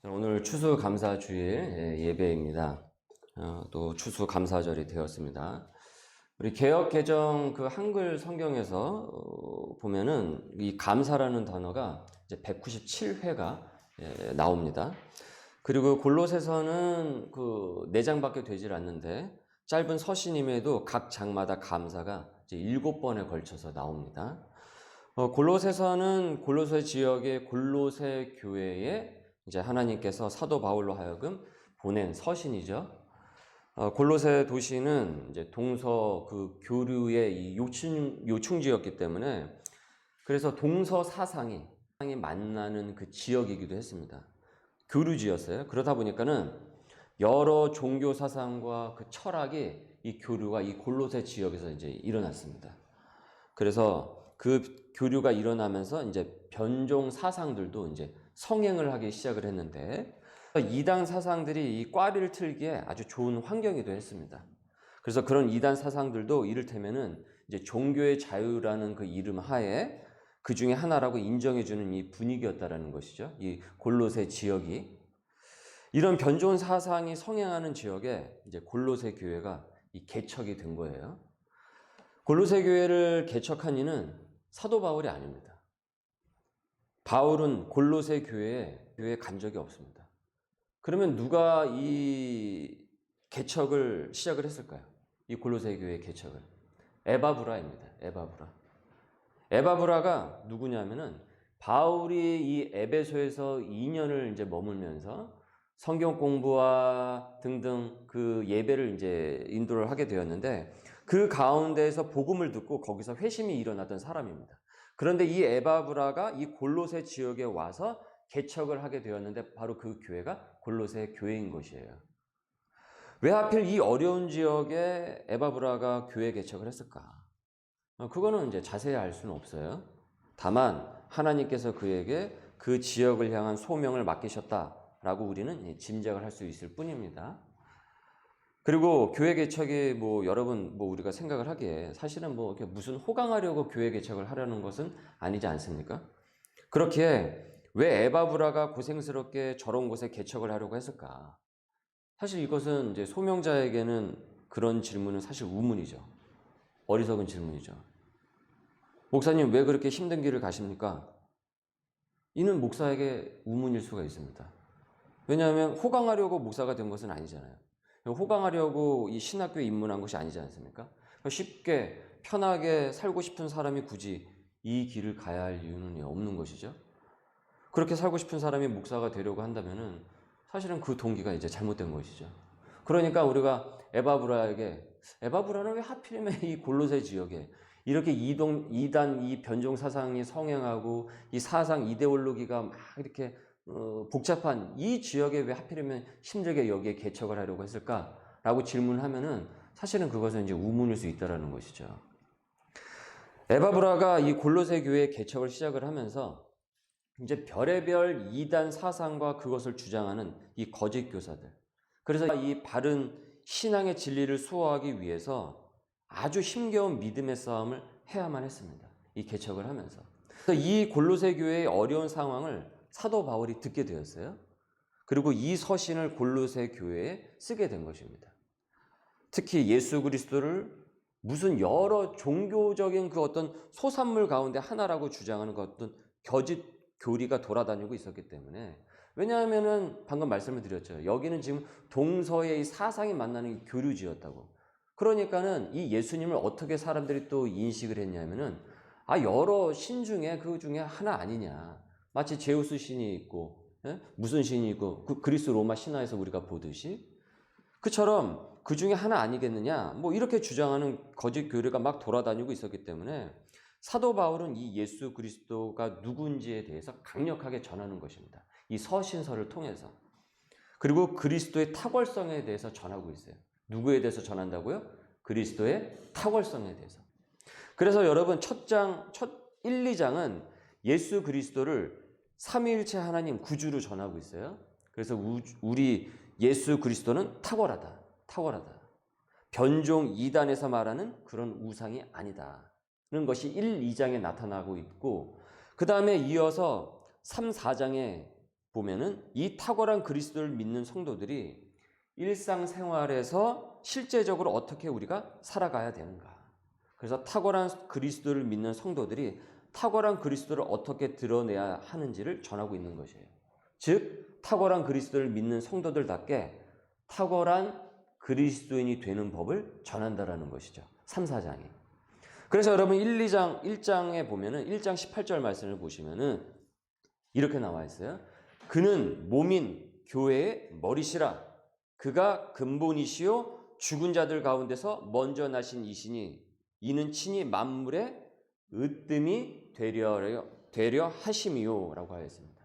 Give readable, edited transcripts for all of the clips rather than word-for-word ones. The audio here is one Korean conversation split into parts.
오늘 추수감사주일 예배입니다. 또 추수감사절이 되었습니다. 우리 개역 개정 그 한글 성경에서 보면은 이 감사라는 단어가 이제 197회가 나옵니다. 그리고 골로새서는 그 4장밖에 되질 않는데 짧은 서신임에도 각 장마다 감사가 이제 7번에 걸쳐서 나옵니다. 골로새서는 골로새 지역의 골로새 교회에 이제 하나님께서 사도 바울로 하여금 보낸 서신이죠. 골로새 도시는 이제 동서 그 교류의 이 요충지였기 때문에 그래서 동서 사상이 만나는 그 지역이기도 했습니다. 교류지였어요. 그러다 보니까는 여러 종교 사상과 그 철학이 이 교류가 이 골로새 지역에서 이제 일어났습니다. 그래서 그 교류가 일어나면서 이제 변종 사상들도 이제 성행을 하기 시작을 했는데 이단 사상들이 이 꽈리를 틀기에 아주 좋은 환경이기도 했습니다. 그래서 그런 이단 사상들도 이를테면은 이제 종교의 자유라는 그 이름 하에 그 중에 하나라고 인정해주는 이 분위기였다라는 것이죠. 이 골로새 지역이 이런 변종 사상이 성행하는 지역에 이제 골로새 교회가 이 개척이 된 거예요. 골로새 교회를 개척한 이는 사도 바울이 아닙니다. 바울은 골로새 교회에 간 적이 없습니다. 그러면 누가 이 개척을 시작을 했을까요? 이 골로새 교회 개척을. 에바브라입니다. 에바브라가 누구냐면은 바울이 이 에베소에서 2년을 이제 머물면서 성경 공부와 등등 그 예배를 이제 인도를 하게 되었는데 그 가운데에서 복음을 듣고 거기서 회심이 일어났던 사람입니다. 그런데 이 에바브라가 이 골로새 지역에 와서 개척을 하게 되었는데 바로 그 교회가 골로새 교회인 것이에요. 왜 하필 이 어려운 지역에 에바브라가 교회 개척을 했을까? 그거는 이제 자세히 알 수는 없어요. 다만 하나님께서 그에게 그 지역을 향한 소명을 맡기셨다라고 우리는 짐작을 할 수 있을 뿐입니다. 그리고 교회 개척이 여러분 우리가 생각을 하기에 사실은 이렇게 무슨 호강하려고 교회 개척을 하려는 것은 아니지 않습니까? 그렇기에 왜 에바브라가 고생스럽게 저런 곳에 개척을 하려고 했을까? 사실 이것은 이제 소명자에게는 그런 질문은 사실 우문이죠. 어리석은 질문이죠. 목사님 왜 그렇게 힘든 길을 가십니까? 이는 목사에게 우문일 수가 있습니다. 왜냐하면 호강하려고 목사가 된 것은 아니잖아요. 호강하려고 이 신학교에 입문한 것이 아니지 않습니까? 쉽게 편하게 살고 싶은 사람이 굳이 이 길을 가야 할 이유는 없는 것이죠. 그렇게 살고 싶은 사람이 목사가 되려고 한다면은 사실은 그 동기가 이제 잘못된 것이죠. 그러니까 우리가 에바브라는 왜 하필이면 이 골로새 지역에 이렇게 이단 이 변종 사상이 성행하고 이 사상 이데올로기가 막 이렇게 복잡한 이 지역에 왜 하필이면 힘들게 여기에 개척을 하려고 했을까라고 질문하면은 사실은 그것은 이제 우문일 수 있다라는 것이죠. 에바브라가 이 골로새 교회 개척을 시작을 하면서 이제 별의별 이단 사상과 그것을 주장하는 이 거짓 교사들. 그래서 이 바른 신앙의 진리를 수호하기 위해서 아주 힘겨운 믿음의 싸움을 해야만 했습니다. 이 개척을 하면서. 그래서 이 골로새 교회의 어려운 상황을 사도 바울이 듣게 되었어요. 그리고 이 서신을 골로새 교회에 쓰게 된 것입니다. 특히 예수 그리스도를 무슨 여러 종교적인 그 어떤 소산물 가운데 하나라고 주장하는 그 어떤 거짓 교리가 돌아다니고 있었기 때문에 왜냐하면은 방금 말씀을 드렸죠. 여기는 지금 동서의 이 사상이 만나는 교류지였다고. 그러니까는 이 예수님을 어떻게 사람들이 또 인식을 했냐면은 여러 신 중에 그 중에 하나 아니냐. 마치 제우스 신이 있고 무슨 신이 있고 그 그리스 로마 신화에서 우리가 보듯이 그처럼 그 중에 하나 아니겠느냐 이렇게 주장하는 거짓 교리가 막 돌아다니고 있었기 때문에 사도 바울은 이 예수 그리스도가 누군지에 대해서 강력하게 전하는 것입니다. 이 서신서를 통해서. 그리고 그리스도의 탁월성에 대해서 전하고 있어요. 누구에 대해서 전한다고요? 그리스도의 탁월성에 대해서. 그래서 여러분 첫 1, 2장은 예수 그리스도를 삼위일체 하나님 구주로 전하고 있어요. 그래서 우리 예수 그리스도는 탁월하다. 변종 이단에서 말하는 그런 우상이 아니다는 것이 1, 2장에 나타나고 있고 그 다음에 이어서 3, 4장에 보면은 이 탁월한 그리스도를 믿는 성도들이 일상생활에서 실제적으로 어떻게 우리가 살아가야 되는가. 그래서 탁월한 그리스도를 믿는 성도들이 탁월한 그리스도를 어떻게 드러내야 하는지를 전하고 있는 것이에요. 즉 탁월한 그리스도를 믿는 성도들답게 탁월한 그리스도인이 되는 법을 전한다라는 것이죠. 3, 4장이. 그래서 여러분 1장에 보면은 1장 18절 말씀을 보시면은 이렇게 나와 있어요. 그는 몸인 교회의 머리시라. 그가 근본이시요 죽은 자들 가운데서 먼저 나신 이시니 이는 친히 만물의 으뜸이 되려 하심이요 라고 하였습니다.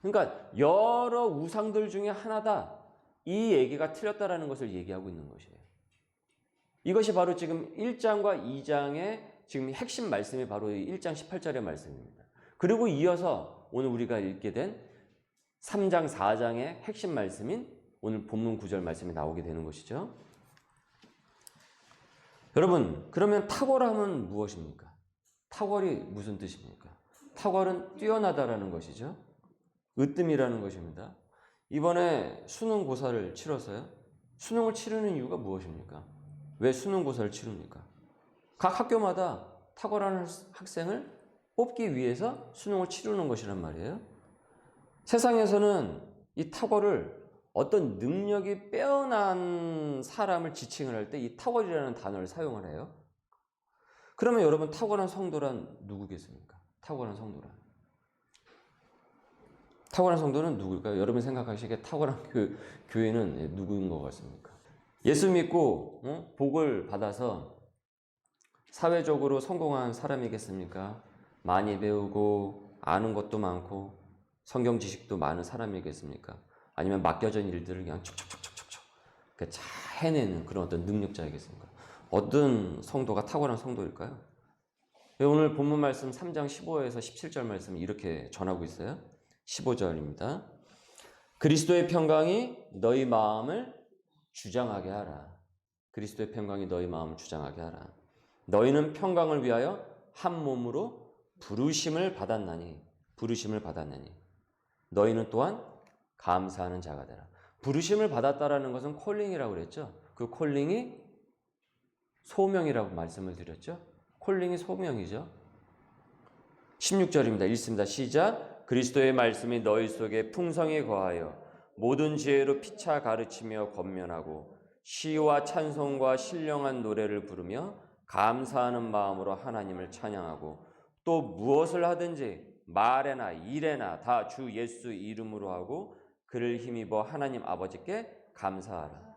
그러니까 여러 우상들 중에 하나다. 이 얘기가 틀렸다라는 것을 얘기하고 있는 것이에요. 이것이 바로 지금 1장과 2장의 지금 핵심 말씀이 바로 1장 18절의 말씀입니다. 그리고 이어서 오늘 우리가 읽게 된 3장, 4장의 핵심 말씀인 오늘 본문 9절 말씀이 나오게 되는 것이죠. 여러분, 그러면 탁월함은 무엇입니까? 탁월이 무슨 뜻입니까? 탁월은 뛰어나다라는 것이죠. 으뜸이라는 것입니다. 이번에 수능고사를 치러서요. 수능을 치르는 이유가 무엇입니까? 왜 수능고사를 치릅니까? 각 학교마다 탁월한 학생을 뽑기 위해서 수능을 치르는 것이란 말이에요. 세상에서는 이 탁월을 어떤 능력이 빼어난 사람을 지칭을 할 때 이 탁월이라는 단어를 사용을 해요. 그러면 여러분 탁월한 성도란 누구겠습니까? 탁월한 성도란. 탁월한 성도는 누굴까요? 여러분 생각하시기에 탁월한 교회는 누구인 것 같습니까? 예수 믿고 복을 받아서 사회적으로 성공한 사람이겠습니까? 많이 배우고 아는 것도 많고 성경 지식도 많은 사람이겠습니까? 아니면 맡겨진 일들을 그냥 촉촉촉촉촉 잘 해내는 그런 어떤 능력자이겠습니까? 어떤 성도가 탁월한 성도일까요? 오늘 본문 말씀 3장 15에서 17절 말씀을 이렇게 전하고 있어요. 15절입니다. 그리스도의 평강이 너희 마음을 주장하게 하라. 그리스도의 평강이 너희 마음을 주장하게 하라. 너희는 평강을 위하여 한 몸으로 부르심을 받았나니 너희는 또한 감사하는 자가 되라. 부르심을 받았다라는 것은 콜링이라고 그랬죠. 그 콜링이 소명이라고 말씀을 드렸죠. 콜링이 소명이죠. 16절입니다. 읽습니다. 시작. 그리스도의 말씀이 너희 속에 풍성히 거하여 모든 지혜로 피차 가르치며 권면하고 시와 찬송과 신령한 노래를 부르며 감사하는 마음으로 하나님을 찬양하고 또 무엇을 하든지 말에나 일에나 다 주 예수 이름으로 하고 그를 힘입어 하나님 아버지께 감사하라.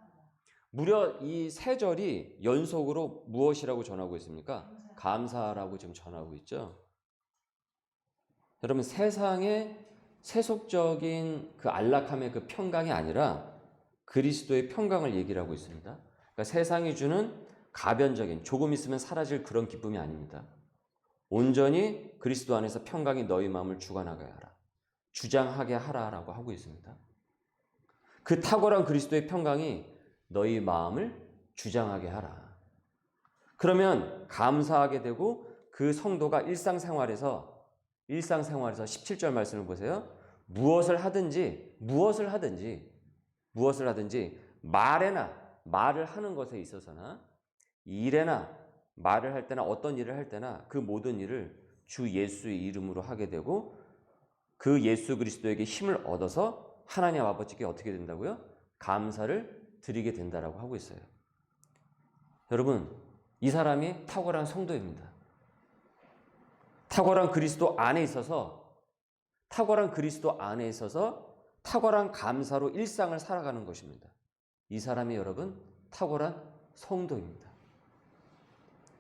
무려 이 세 절이 연속으로 무엇이라고 전하고 있습니까? 감사하라고 지금 전하고 있죠. 여러분 세상의 세속적인 그 안락함의 그 평강이 아니라 그리스도의 평강을 얘기를 하고 있습니다. 그러니까 세상이 주는 가변적인 조금 있으면 사라질 그런 기쁨이 아닙니다. 온전히 그리스도 안에서 평강이 너희 마음을 주관하게 하라. 주장하게 하라라고 하고 있습니다. 그 탁월한 그리스도의 평강이 너희 마음을 주장하게 하라. 그러면 감사하게 되고 그 성도가 일상생활에서 17절 말씀을 보세요. 무엇을 하든지 말을 하는 것에 있어서나 일에나 말을 할 때나 어떤 일을 할 때나 그 모든 일을 주 예수의 이름으로 하게 되고 그 예수 그리스도에게 힘을 얻어서 하나님 아버지께 어떻게 된다고요? 감사를 드리게 된다라고 하고 있어요. 여러분, 이 사람이 탁월한 성도입니다. 탁월한 그리스도 안에 있어서 탁월한 감사로 일상을 살아가는 것입니다. 이 사람이 여러분 탁월한 성도입니다.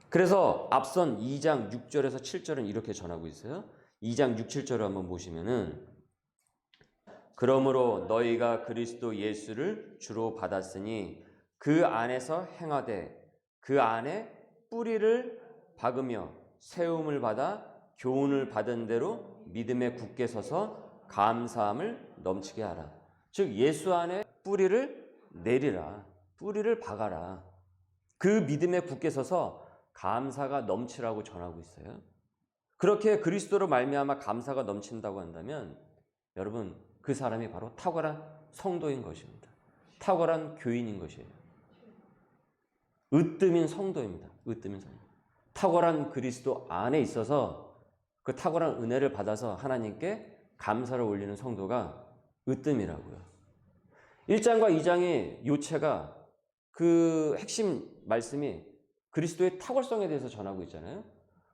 그래서 앞선 2장 6절에서 7절은 이렇게 전하고 있어요. 2장 6, 7절을 한번 보시면은 그러므로 너희가 그리스도 예수를 주로 받았으니 그 안에서 행하되 그 안에 뿌리를 박으며 세움을 받아 교훈을 받은 대로 믿음에 굳게 서서 감사함을 넘치게 하라. 즉 예수 안에 뿌리를 내리라. 뿌리를 박아라. 그 믿음에 굳게 서서 감사가 넘치라고 전하고 있어요. 그렇게 그리스도로 말미암아 감사가 넘친다고 한다면 여러분, 그 사람이 바로 탁월한 성도인 것입니다. 탁월한 교인인 것이에요. 으뜸인 성도입니다. 으뜸인 성도. 탁월한 그리스도 안에 있어서 그 탁월한 은혜를 받아서 하나님께 감사를 올리는 성도가 으뜸이라고요. 1장과 2장의 요체가 그 핵심 말씀이 그리스도의 탁월성에 대해서 전하고 있잖아요.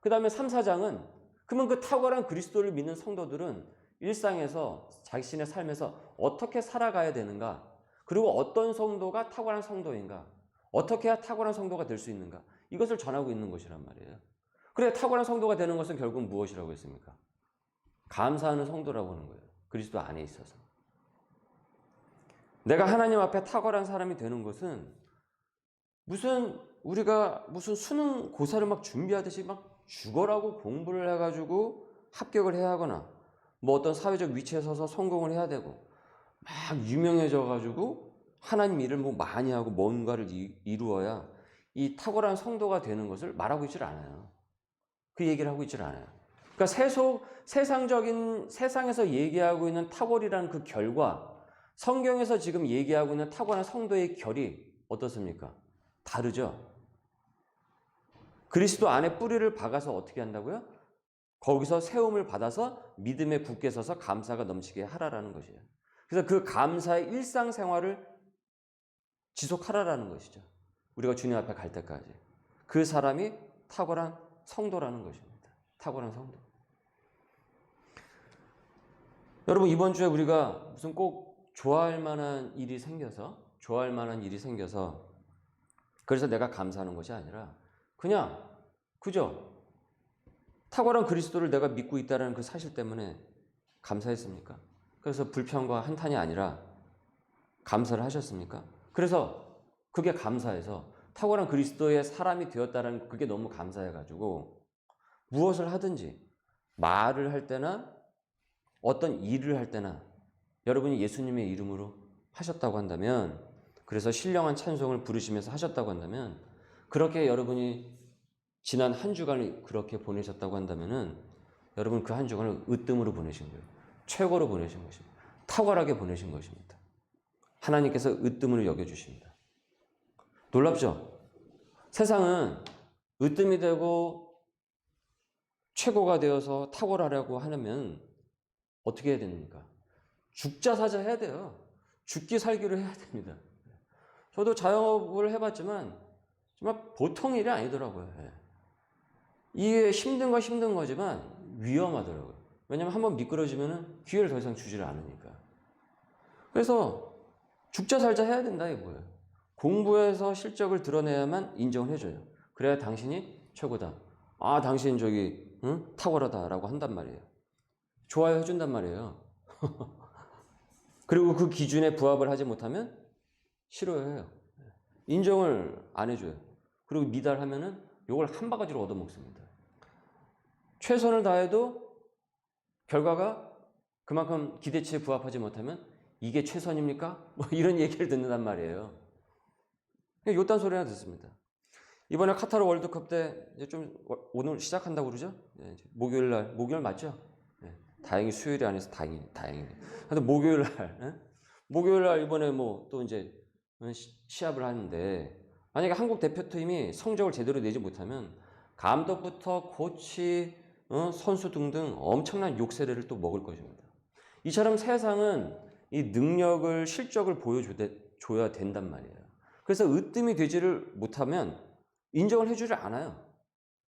그 다음에 3, 4장은 그러면 그 탁월한 그리스도를 믿는 성도들은 일상에서 자신의 삶에서 어떻게 살아가야 되는가, 그리고 어떤 성도가 탁월한 성도인가, 어떻게 해야 탁월한 성도가 될 수 있는가, 이것을 전하고 있는 것이란 말이에요. 그래, 탁월한 성도가 되는 것은 결국 무엇이라고 했습니까? 감사하는 성도라고 하는 거예요. 그리스도 안에 있어서. 내가 하나님 앞에 탁월한 사람이 되는 것은 우리가 무슨 수능 고사를 막 준비하듯이 막 죽어라고 공부를 해가지고 합격을 해야 하거나 뭐 어떤 사회적 위치에 서서 성공을 해야 되고 막 유명해져가지고 하나님 일을 뭐 많이 하고 뭔가를 이루어야 이 탁월한 성도가 되는 것을 말하고 있질 않아요. 그 얘기를 하고 있질 않아요. 그러니까 세상적인 세상에서 얘기하고 있는 탁월이라는 그 결과 성경에서 지금 얘기하고 있는 탁월한 성도의 결이 어떻습니까? 다르죠. 그리스도 안에 뿌리를 박아서 어떻게 한다고요? 거기서 세움을 받아서 믿음에 굳게 서서 감사가 넘치게 하라라는 것이에요. 그래서 그 감사의 일상생활을 지속하라라는 것이죠. 우리가 주님 앞에 갈 때까지. 그 사람이 탁월한 성도라는 것입니다. 탁월한 성도. 여러분, 이번 주에 우리가 무슨 꼭 좋아할 만한 일이 생겨서 그래서 내가 감사하는 것이 아니라 그냥 그저 탁월한 그리스도를 내가 믿고 있다는 그 사실 때문에 감사했습니까? 그래서 불평과 한탄이 아니라 감사를 하셨습니까? 그래서 그게 감사해서 탁월한 그리스도의 사람이 되었다는 그게 너무 감사해가지고 무엇을 하든지 말을 할 때나 어떤 일을 할 때나 여러분이 예수님의 이름으로 하셨다고 한다면, 그래서 신령한 찬송을 부르시면서 하셨다고 한다면, 그렇게 여러분이 지난 한 주간을 그렇게 보내셨다고 한다면은 여러분 그 한 주간을 으뜸으로 보내신 거예요. 최고로 보내신 것입니다. 탁월하게 보내신 것입니다. 하나님께서 으뜸으로 여겨주십니다. 놀랍죠? 세상은 으뜸이 되고 최고가 되어서 탁월하려고 하면 어떻게 해야 됩니까? 죽자 사자 해야 돼요. 죽기 살기로 해야 됩니다. 저도 자영업을 해봤지만 정말 보통 일이 아니더라고요. 이게 힘든 거지만 위험하더라고요. 왜냐하면 한번 미끄러지면 기회를 더 이상 주지를 않으니까. 그래서 죽자 살자 해야 된다 이거예요. 공부해서 실적을 드러내야만 인정을 해줘요. 그래야 당신이 최고다. 아, 당신 탁월하다라고 한단 말이에요. 좋아요 해준단 말이에요. 그리고 그 기준에 부합을 하지 못하면 싫어해요. 인정을 안 해줘요. 그리고 미달하면은 이걸 한 바가지로 얻어먹습니다. 최선을 다해도 결과가 그만큼 기대치에 부합하지 못하면 이게 최선입니까? 뭐 이런 얘기를 듣는단 말이에요. 요딴 소리 하나 듣습니다. 이번에 카타르 월드컵 때 이제 좀 오늘 시작한다고 그러죠? 네, 목요일 맞죠? 네, 다행히 수요일이 아니어서 다행이네. 근데 목요일 날 이번에 뭐 또 이제 시합을 하는데 만약에 한국 대표팀이 성적을 제대로 내지 못하면 감독부터 코치, 선수 등등 엄청난 욕세례를 또 먹을 것입니다. 이처럼 세상은 이 능력을, 실적을 보여줘야 된단 말이에요. 그래서 으뜸이 되지를 못하면 인정을 해주지 않아요.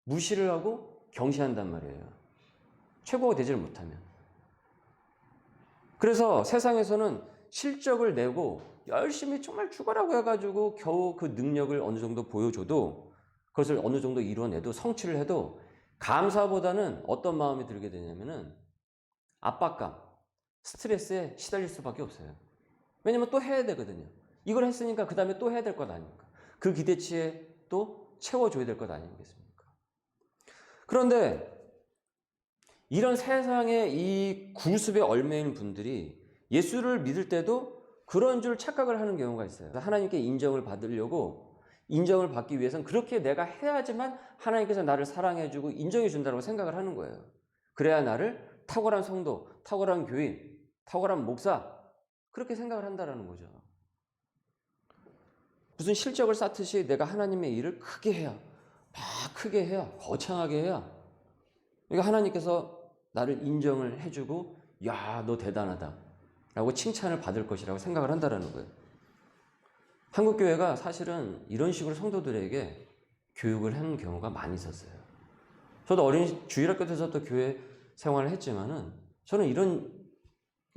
무시를 하고 경시한단 말이에요. 최고가 되지를 못하면. 그래서 세상에서는 실적을 내고 열심히 정말 죽어라고 해가지고 겨우 그 능력을 어느 정도 보여줘도, 그것을 어느 정도 이뤄내도, 성취를 해도 감사보다는 어떤 마음이 들게 되냐면은 압박감, 스트레스에 시달릴 수밖에 없어요. 왜냐면 또 해야 되거든요. 이걸 했으니까 그 다음에 또 해야 될 것 아닙니까? 그 기대치에 또 채워줘야 될 것 아니겠습니까? 그런데 이런 세상의 이 구습에 얽매인 분들이 예수를 믿을 때도 그런 줄 착각을 하는 경우가 있어요. 하나님께 인정을 받기 위해서는 그렇게 내가 해야지만 하나님께서 나를 사랑해주고 인정해준다고 생각을 하는 거예요. 그래야 나를 탁월한 성도, 탁월한 교인, 탁월한 목사, 그렇게 생각을 한다라는 거죠. 무슨 실적을 쌓듯이 내가 하나님의 일을 크게 해야, 막 크게 해야, 거창하게 해야, 그러니까 하나님께서 나를 인정을 해주고, 야, 너 대단하다 라고 칭찬을 받을 것이라고 생각을 한다라는 거예요. 한국교회가 사실은 이런 식으로 성도들에게 교육을 한 경우가 많이 있었어요. 저도 어린 주일학교 때서도 교회 생활을 했지만은 저는 이런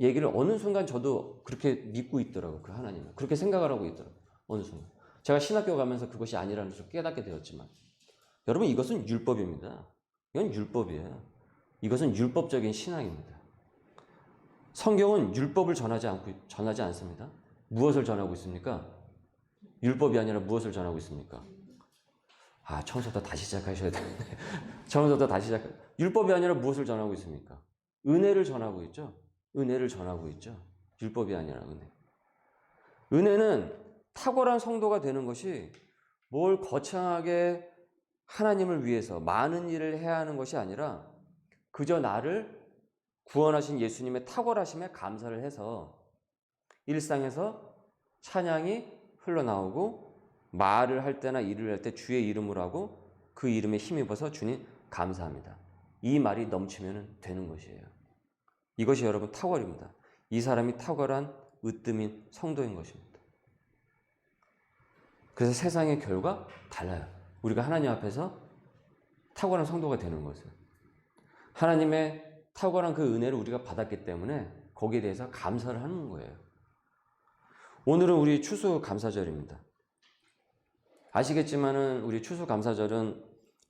얘기를 어느 순간 저도 그렇게 믿고 있더라고요. 그 하나님을. 그렇게 생각을 하고 있더라고요. 어느 순간. 제가 신학교 가면서 그것이 아니라는 것을 깨닫게 되었지만, 여러분, 이것은 율법입니다. 이건 율법이에요. 이것은 율법적인 신앙입니다. 성경은 율법을 전하지 않습니다. 무엇을 전하고 있습니까? 율법이 아니라 무엇을 전하고 있습니까? 처음부터 다시 시작하셔야 되는데. 처음부터 다시 시작. 율법이 아니라 무엇을 전하고 있습니까? 은혜를 전하고 있죠. 은혜를 전하고 있죠. 율법이 아니라 은혜. 은혜는 탁월한 성도가 되는 것이 뭘 거창하게 하나님을 위해서 많은 일을 해야 하는 것이 아니라 그저 나를 구원하신 예수님의 탁월하심에 감사를 해서 일상에서 찬양이 흘러나오고 말을 할 때나 일을 할 때 주의 이름으로 하고 그 이름에 힘입어서 주님 감사합니다. 이 말이 넘치면 되는 것이에요. 이것이 여러분 탁월입니다. 이 사람이 탁월한 으뜸인 성도인 것입니다. 그래서 세상의 결과 달라요. 우리가 하나님 앞에서 탁월한 성도가 되는 것은 하나님의 탁월한 그 은혜를 우리가 받았기 때문에 거기에 대해서 감사를 하는 거예요. 오늘은 우리 추수감사절입니다. 아시겠지만은 우리 추수감사절은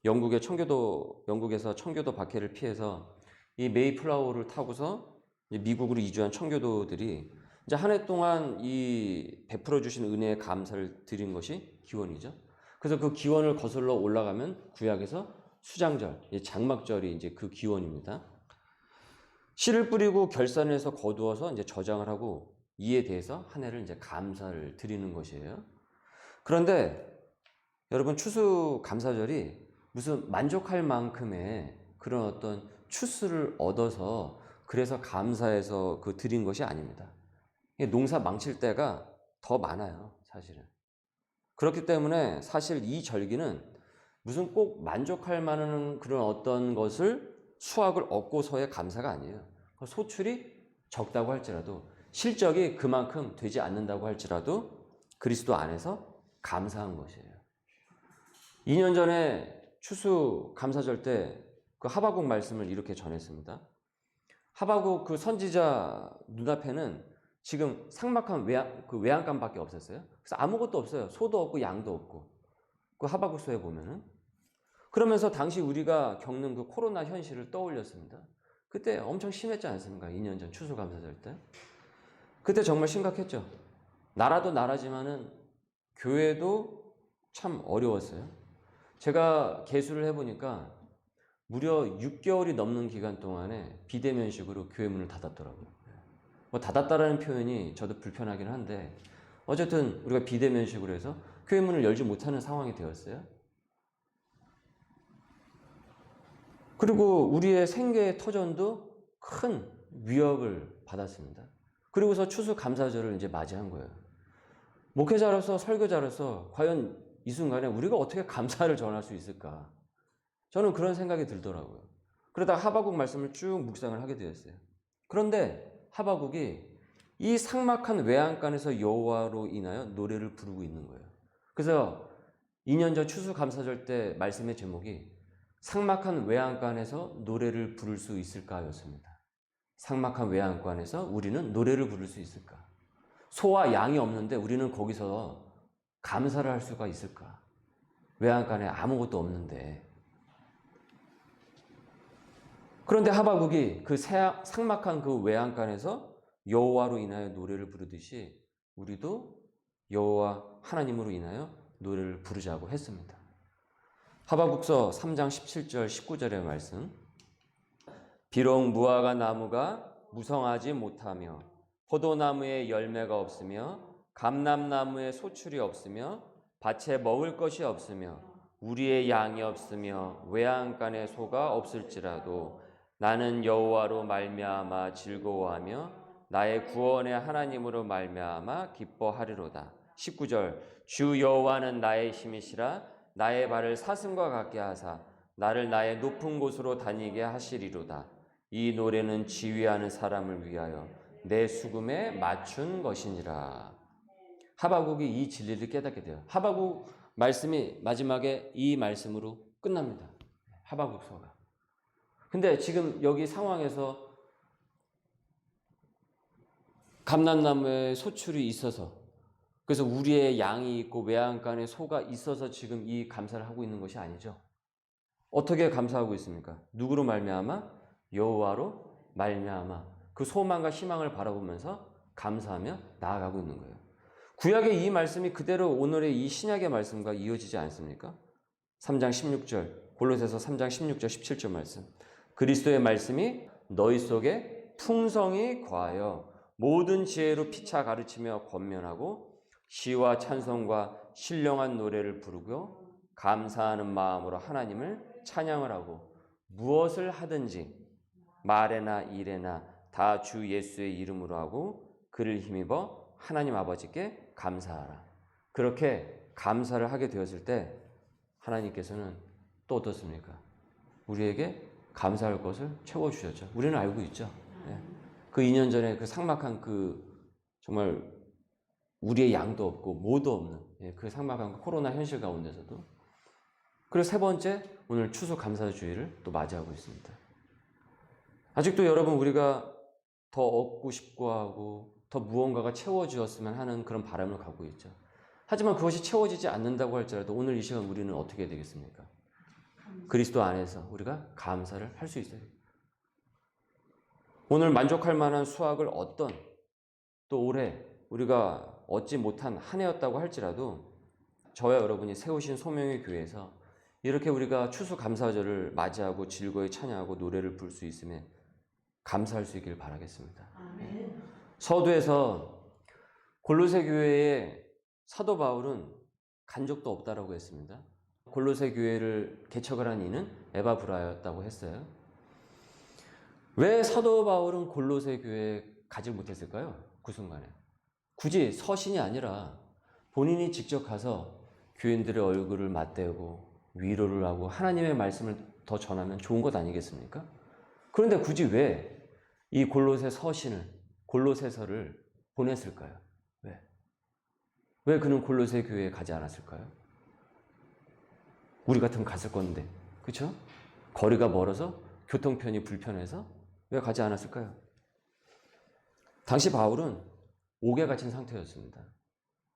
영국에서 청교도 박해를 피해서 이 메이플라워를 타고서 미국으로 이주한 청교도들이 이제 한 해 동안 이 베풀어 주신 은혜에 감사를 드린 것이 기원이죠. 그래서 그 기원을 거슬러 올라가면 구약에서 수장절, 장막절이 이제 그 기원입니다. 씨를 뿌리고 결산해서 거두어서 이제 저장을 하고 이에 대해서 한 해를 이제 감사를 드리는 것이에요. 그런데 여러분 추수감사절이 무슨 만족할 만큼의 그런 어떤 추수를 얻어서 그래서 감사해서 그 드린 것이 아닙니다. 농사 망칠 때가 더 많아요, 사실은. 그렇기 때문에 사실 이 절기는 무슨 꼭 만족할 만한 그런 어떤 것을 수확을 얻고서의 감사가 아니에요. 소출이 적다고 할지라도 실적이 그만큼 되지 않는다고 할지라도 그리스도 안에서 감사한 것이에요. 2년 전에 추수 감사절 때 그 하박국 말씀을 이렇게 전했습니다. 하박국 그 선지자 눈앞에는 지금 삭막한 외양간밖에 없었어요. 그래서 아무것도 없어요. 소도 없고 양도 없고. 그 하박국서에 보면은. 그러면서 당시 우리가 겪는 그 코로나 현실을 떠올렸습니다. 그때 엄청 심했지 않습니까? 2년 전 추수감사절 때. 그때 정말 심각했죠. 나라도 나라지만은 교회도 참 어려웠어요. 제가 계수를 해보니까 무려 6개월이 넘는 기간 동안에 비대면식으로 교회 문을 닫았더라고요. 뭐 닫았다라는 표현이 저도 불편하긴 한데 어쨌든 우리가 비대면식으로 해서 교회 문을 열지 못하는 상황이 되었어요. 그리고 우리의 생계의 터전도 큰 위협을 받았습니다. 그리고서 추수감사절을 이제 맞이한 거예요. 목회자로서 설교자로서 과연 이 순간에 우리가 어떻게 감사를 전할 수 있을까? 저는 그런 생각이 들더라고요. 그러다가 하박국 말씀을 쭉 묵상을 하게 되었어요. 그런데 하박국이 이 삭막한 외양간에서 여호와로 인하여 노래를 부르고 있는 거예요. 그래서 2년 전 추수감사절 때 말씀의 제목이 삭막한 외양간에서 노래를 부를 수 있을까였습니다. 삭막한 외양간에서 우리는 노래를 부를 수 있을까? 소와 양이 없는데 우리는 거기서 감사를 할 수가 있을까? 외양간에 아무것도 없는데. 그런데 하박국이 그 삭막한 그 외양간에서 여호와로 인하여 노래를 부르듯이 우리도 여호와 하나님으로 인하여 노래를 부르자고 했습니다. 하박국서 3장 17절 19절의 말씀. 비록 무화과 나무가 무성하지 못하며 포도나무에 열매가 없으며 감람나무에 소출이 없으며 밭에 먹을 것이 없으며 우리의 양이 없으며 외양간에 소가 없을지라도 나는 여호와로 말미암아 즐거워하며 나의 구원의 하나님으로 말미암아 기뻐하리로다. 19절 주 여호와는 나의 힘이시라 나의 발을 사슴과 같게 하사 나를 나의 높은 곳으로 다니게 하시리로다. 이 노래는 지휘하는 사람을 위하여 내 수금에 맞춘 것이니라. 하바국이 이 진리를 깨닫게 돼요. 하바국 말씀이 마지막에 이 말씀으로 끝납니다. 하바국서가. 근데 지금 여기 상황에서 감람나무에 소출이 있어서, 그래서 우리의 양이 있고 외양간에 소가 있어서 지금 이 감사를 하고 있는 것이 아니죠. 어떻게 감사하고 있습니까? 누구로 말미암아? 여호와로 말미암아. 그 소망과 희망을 바라보면서 감사하며 나아가고 있는 거예요. 구약의 이 말씀이 그대로 오늘의 이 신약의 말씀과 이어지지 않습니까? 3장 16절, 골로새서 3장 16절 17절 말씀. 그리스도의 말씀이 너희 속에 풍성히 거하여 모든 지혜로 피차 가르치며 권면하고 시와 찬송과 신령한 노래를 부르고 감사하는 마음으로 하나님을 찬양을 하고 무엇을 하든지 말에나 일에나 다 주 예수의 이름으로 하고 그를 힘입어 하나님 아버지께 감사하라. 그렇게 감사를 하게 되었을 때 하나님께서는 또 어떻습니까? 우리에게 감사할 것을 채워주셨죠. 우리는 알고 있죠. 그 2년 전에 그 삭막한 정말 우리의 양도 없고 뭐도 없는 그 삭막한 코로나 현실 가운데서도. 그리고 세 번째, 오늘 추수 감사주의를 또 맞이하고 있습니다. 아직도 여러분 우리가 더 얻고 싶고 하고 더 무언가가 채워주었으면 하는 그런 바람을 갖고 있죠. 하지만 그것이 채워지지 않는다고 할지라도 오늘 이 시간 우리는 어떻게 해야 되겠습니까? 그리스도 안에서 우리가 감사를 할 수 있어요. 오늘 만족할 만한 수확을 얻던, 또 올해 우리가 얻지 못한 한 해였다고 할지라도 저와 여러분이 세우신 소명의 교회에서 이렇게 우리가 추수감사절을 맞이하고 즐거이 찬양하고 노래를 부를 수 있음에 감사할 수 있기를 바라겠습니다. 아멘. 서두에서 골로새 교회에 사도 바울은 간 적도 없다라고 했습니다. 골로새 교회를 개척을 한 이는 에바브라였다고 했어요. 왜 사도 바울은 골로새 교회에 가지 못했을까요? 그 순간에. 굳이 서신이 아니라 본인이 직접 가서 교인들의 얼굴을 맞대고 위로를 하고 하나님의 말씀을 더 전하면 좋은 것 아니겠습니까? 그런데 굳이 왜 이 골로새 서신을, 골로새서를 보냈을까요? 왜 그는 골로새 교회에 가지 않았을까요? 우리 같으면 갔을 건데, 그렇죠? 거리가 멀어서 교통편이 불편해서 왜 가지 않았을까요? 당시 바울은 옥에 갇힌 상태였습니다.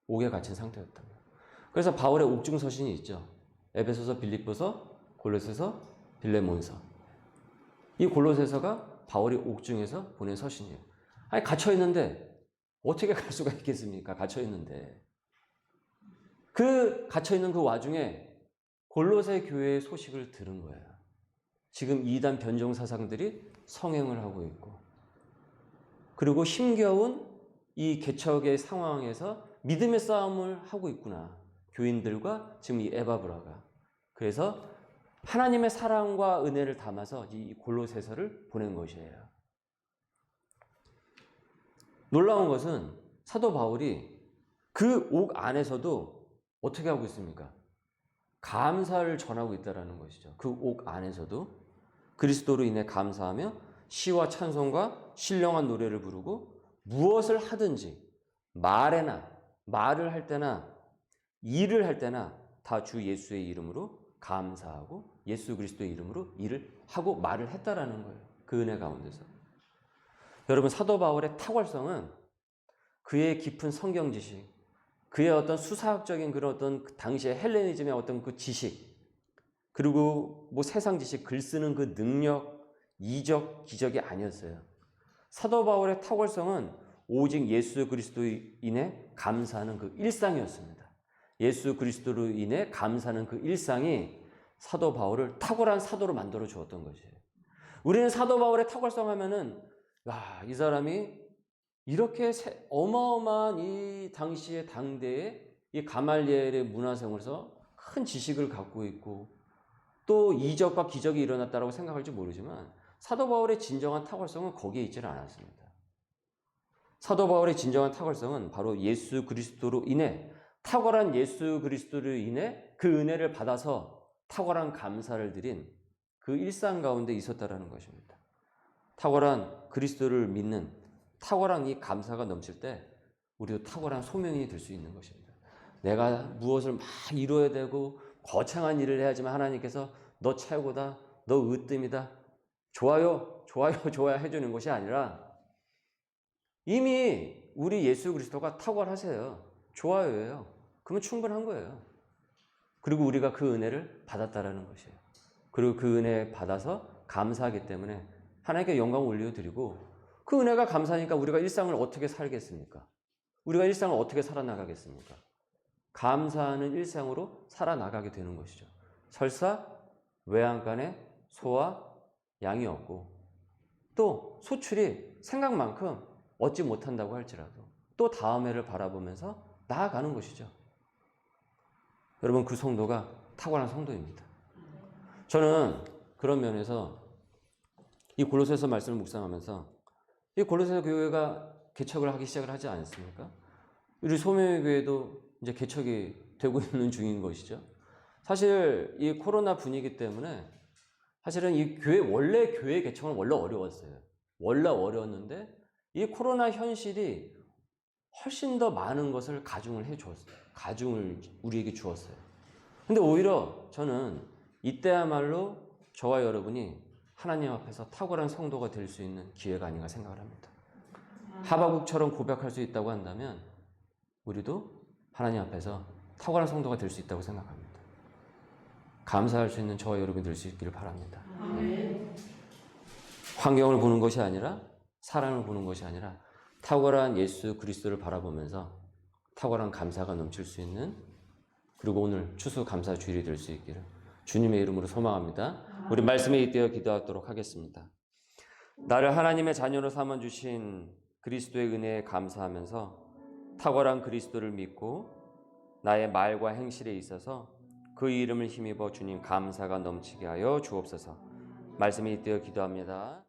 옥에 갇힌 상태였답니다. 그래서 바울의 옥중 서신이 있죠. 에베소서, 빌립보서, 골로새서, 빌레몬서. 이 골로새서가 바울이 옥중에서 보낸 서신이에요. 아니 갇혀있는데 어떻게 갈 수가 있겠습니까? 갇혀있는데. 갇혀있는 그 와중에 골로새 교회의 소식을 들은 거예요. 지금 이단 변종 사상들이 성행을 하고 있고, 그리고 힘겨운 이 개척의 상황에서 믿음의 싸움을 하고 있구나. 교인들과 지금 이 에바브라가. 그래서 하나님의 사랑과 은혜를 담아서 이 골로새서를 보낸 것이에요. 놀라운 것은 사도 바울이 그 옥 안에서도 어떻게 하고 있습니까? 감사를 전하고 있다는 것이죠. 그 옥 안에서도 그리스도로 인해 감사하며 시와 찬송과 신령한 노래를 부르고 무엇을 하든지 말을 할 때나 일을 할 때나 다 주 예수의 이름으로 감사하고 예수 그리스도의 이름으로 일을 하고 말을 했다라는 거예요. 그 은혜 가운데서. 여러분 사도 바울의 탁월성은 그의 깊은 성경 지식, 그의 어떤 수사학적인 그런 어떤 당시의 헬레니즘의 어떤 그 지식, 그리고 뭐 세상 지식, 글 쓰는 그 능력, 이적, 기적이 아니었어요. 사도 바울의 탁월성은 오직 예수 그리스도로 인해 감사하는 그 일상이었습니다. 예수 그리스도로 인해 감사하는 그 일상이 사도 바울을 탁월한 사도로 만들어 주었던 것이에요. 우리는 사도 바울의 탁월성 하면은 이 사람이 이렇게 어마어마한 이 당시의 당대의 이 가말리엘의 문화생활에서 큰 지식을 갖고 있고 또 이적과 기적이 일어났다고 생각할지 모르지만 사도 바울의 진정한 탁월성은 거기에 있지는 않았습니다. 사도 바울의 진정한 탁월성은 바로 예수 그리스도로 인해, 탁월한 예수 그리스도로 인해 그 은혜를 받아서 탁월한 감사를 드린 그 일상 가운데 있었다라는 것입니다. 탁월한 그리스도를 믿는 탁월한 이 감사가 넘칠 때 우리도 탁월한 소명이 될 수 있는 것입니다. 내가 무엇을 막 이루어야 되고 거창한 일을 해야지만 하나님께서 너 최고다, 너 으뜸이다, 좋아요, 좋아요, 좋아요 해주는 것이 아니라 이미 우리 예수 그리스도가 탁월하세요. 좋아요예요. 그러면 충분한 거예요. 그리고 우리가 그 은혜를 받았다라는 것이에요. 그리고 그 은혜 받아서 감사하기 때문에 하나님께 영광을 올려드리고, 그 은혜가 감사하니까 우리가 일상을 어떻게 살겠습니까? 우리가 일상을 어떻게 살아나가겠습니까? 감사하는 일상으로 살아나가게 되는 것이죠. 설사 외양간에 소와 양이 없고 또 소출이 생각만큼 얻지 못한다고 할지라도 또 다음 해를 바라보면서 나아가는 것이죠. 여러분, 그 성도가 탁월한 성도입니다. 저는 그런 면에서 이 골로새서 말씀을 묵상하면서 이 골로새 교회가 개척을 하기 시작을 하지 않았습니까? 우리 소명의 교회도 이제 개척이 되고 있는 중인 것이죠. 사실 이 코로나 분위기 때문에 사실은 이 원래 교회 개척은 원래 어려웠어요. 원래 어려웠는데 이 코로나 현실이 훨씬 더 많은 것을 가중을 해주었어요. 가중을 우리에게 주었어요. 근데 오히려 저는 이때야말로 저와 여러분이 하나님 앞에서 탁월한 성도가 될 수 있는 기회가 아닌가 생각을 합니다. 하바국처럼 고백할 수 있다고 한다면 우리도 하나님 앞에서 탁월한 성도가 될 수 있다고 생각합니다. 감사할 수 있는 저와 여러분이 될 수 있기를 바랍니다. 환경을 보는 것이 아니라, 사람을 보는 것이 아니라 탁월한 예수 그리스도를 바라보면서 탁월한 감사가 넘칠 수 있는, 그리고 오늘 추수 감사 주일이 될 수 있기를 주님의 이름으로 소망합니다. 우리 말씀에 잇대어 기도하도록 하겠습니다. 나를 하나님의 자녀로 삼아주신 그리스도의 은혜에 감사하면서 탁월한 그리스도를 믿고 나의 말과 행실에 있어서 그 이름을 힘입어 주님 감사가 넘치게 하여 주옵소서. 말씀에 잇대어 기도합니다.